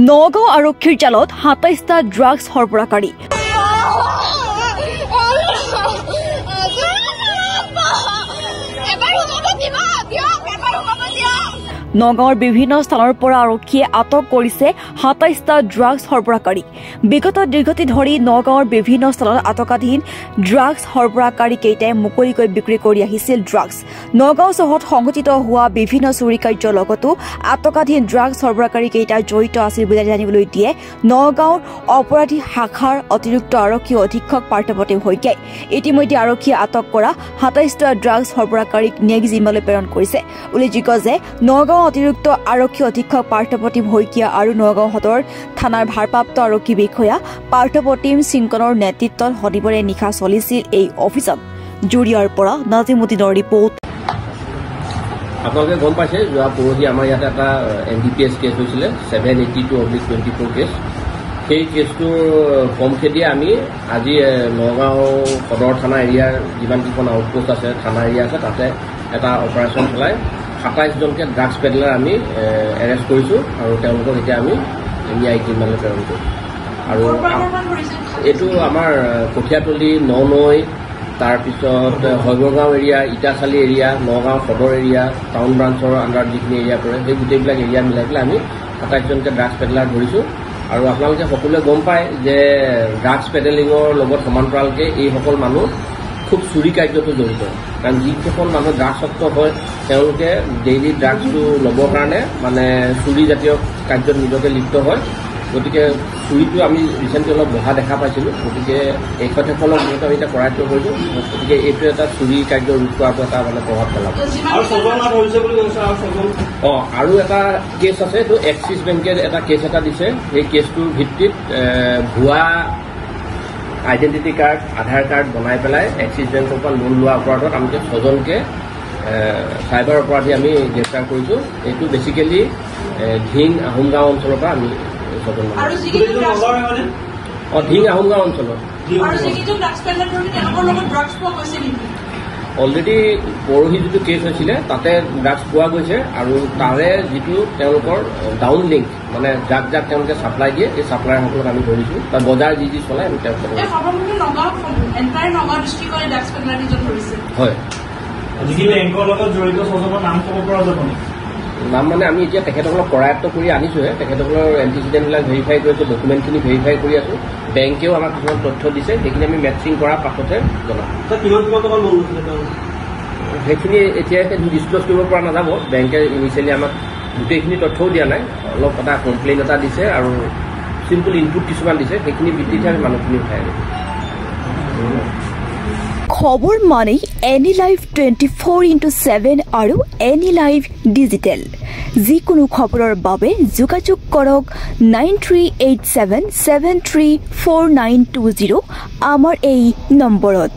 নগাঁও আৰক্ষীৰ জালত ২৭টা ড্ৰাগছ সৰবৰাহকাৰী। নগাঁৱৰ বিভিন্ন স্থানৰ পৰা আৰক্ষীয়ে আটক কৰিছে ২৭টা ড্ৰাগছ সৰবৰাহকাৰী। বিগত দীৰ্ঘদিন ধৰি নগাঁৱৰ বিভিন্ন স্থানত আটকাধীন ড্ৰাগছ সৰবৰাহকাৰী কেইটাই মুকলিকৈ বিক্ৰী কৰি আহিছিল ড্ৰাগছ। নগাঁও চহৰত সংঘটিত হোৱা বিভিন্ন চুৰি কাৰ্যৰ লগতো আটকাধীন ড্ৰাগছ সৰবৰাহকাৰী কেইটা জড়িত আছিল বুলি জানিবলৈ দিয়ে নগাঁৱৰ অপৰাধী শাখাৰ অতিৰিক্ত আৰক্ষী অধীক্ষক পাৰ্থপ্ৰতিম শইকীয়াই। ইতিমধ্যে আৰক্ষীয়ে আটক কৰা ২৭টা ড্ৰাগছ সৰবৰাহকাৰীক নেক্সট জিম্মালৈ প্ৰেৰণ কৰিছে। উল্লেখযোগ্য যে নগাঁও অতিৰিক্ত আৰক্ষী অধীক্ষক পাৰ্থপ্ৰতিম শইকীয়া আৰু নগাঁও সদৰ থানাৰ ভাৰপ্ৰাপ্ত আৰক্ষী বিষয়া পাৰ্থপ্ৰতিম সিংকনৰ নেতৃত্বত শনিবাৰে নিশা চলিছিল এই অভিযান। জুৰিয়াৰ পৰা নাজিমুদ্দিনৰ ৰিপৰ্ট। আপোনালোকে গম পাইছে যোৱা পৰহি আমাৰ ইয়াতে এটা NDPS কেছ হৈছিলে 782/24 কেছ। সেই কেছটোৰ কমখেদিয়ে আমি আজি নগাঁও সদৰ থানা এৰিয়াৰ যিমানকেইখন আউটপোষ্ট আছে থানা এৰিয়া আছে তাতে এটা অপাৰেশ্যন চলাই ২৭জনকে ড্ৰাগছ পেডলাৰ আমি এৰেষ্ট কৰিছোঁ আৰু তেওঁলোকক এতিয়া আমি ন্যায়িক জিম্মালৈ প্ৰেৰণ কৰিছোঁ। আৰু এইটো আমাৰ কঠীয়াতলী ননৈ তাৰপিছত হৈবৰগাঁও এৰিয়া ইটাচালি এৰিয়া নগাঁও সদৰ এৰিয়া টাউন ব্ৰাঞ্চৰ আণ্ডাৰত যিখিনি এৰিয়া পৰে সেই গোটেইবিলাক এৰিয়া মিলাই পেলাই আমি ২৭জনকে ড্ৰাগছ পেডলাৰ ধৰিছোঁ। আৰু আপোনালোকে সকলোৱে গম পায় যে ড্ৰাগছ পেডেলিঙৰ লগত সমান্তৰালকৈ এইসকল মানুহ খুব চুৰি কাৰ্যতো জড়িত। কাৰণ যিসকল মানুহ ড্ৰাগছসক্ত হয় তেওঁলোকে ডেইলি ড্ৰাগছটো ল'বৰ কাৰণে মানে চুৰিজাতীয় কাৰ্যত নিজকে লিপ্ত হয়। গতিকে চুৰিটো আমি ৰিচেণ্টলি অলপ বহা দেখা পাইছিলোঁ। গতিকে এইসকলক যিহেতু আমি এতিয়া কৰায়ত্ব কৰিছোঁ গতিকে এইটো এটা চুৰি কাৰ্য ৰোধ কৰাটো এটা মানে প্ৰভাৱ পেলাব। আৰু এটা কেছ আছে এইটো এক্সিছ বেংকে এটা কেছ এটা দিছে। সেই কেছটোৰ ভিত্তিত ভুৱা আইডেণ্টিটি কাৰ্ড আধাৰ কাৰ্ড বনাই পেলাই এক্সিছ বেংকৰ পৰা লোন লোৱা অপৰাধত আমি ৬জনকে চাইবাৰ অপৰাধী আমি গ্ৰেপ্তাৰ কৰিছোঁ। এইটো বেচিকেলি ধিং আহোমগাঁও অঞ্চলৰ পৰা আমি ৬জন ধিং আহোমগাঁও অঞ্চলত অলৰেডি পৰহি যিটো কেছ হৈছিলে তাতে ড্ৰাগছ পোৱা গৈছে আৰু তাৰে যিটো তেওঁলোকৰ ডাউন লিংক মানে যাক যাক তেওঁলোকে ছাপ্লাই দিয়ে এই ছাপ্লায়াৰসকলক আমি ধৰিছোঁ বা বজাৰ যি চলাই আমি তেওঁলোকক হয়। নাম মানে আমি এতিয়া তেখেতসকলক কৰায়ত্ব কৰি আনিছোঁহে। তেখেতসকলৰ এণ্টিচিডেণ্টবিলাক ভেৰিফাই কৰিছোঁ, ডকুমেণ্টখিনি ভেৰিফাই কৰি আছোঁ। বেংকেও আমাক কিছুমান তথ্য দিছে, সেইখিনি আমি মেটচিং কৰাৰ পাছতে জনাম। সেইখিনি এতিয়া ডিছক্ল'জ কৰিব পৰা নাযাব। বেংকে ইনিচিয়েলি আমাক গোটেইখিনি তথ্যও দিয়া নাই, অলপ এটা কমপ্লেইন এটা দিছে আৰু চিম্পল ইনপুট কিছুমান দিছে। সেইখিনি ভিত্তিতহে আমি মানুহখিনি উঠাই আনিম। খবৰ মানেই এনি লাইভ 24/7 আৰু এনি লাইভ ডিজিটেল। যিকোনো খবৰৰ বাবে যোগাযোগ কৰক 9387734920 আমাৰ এই নম্বৰত।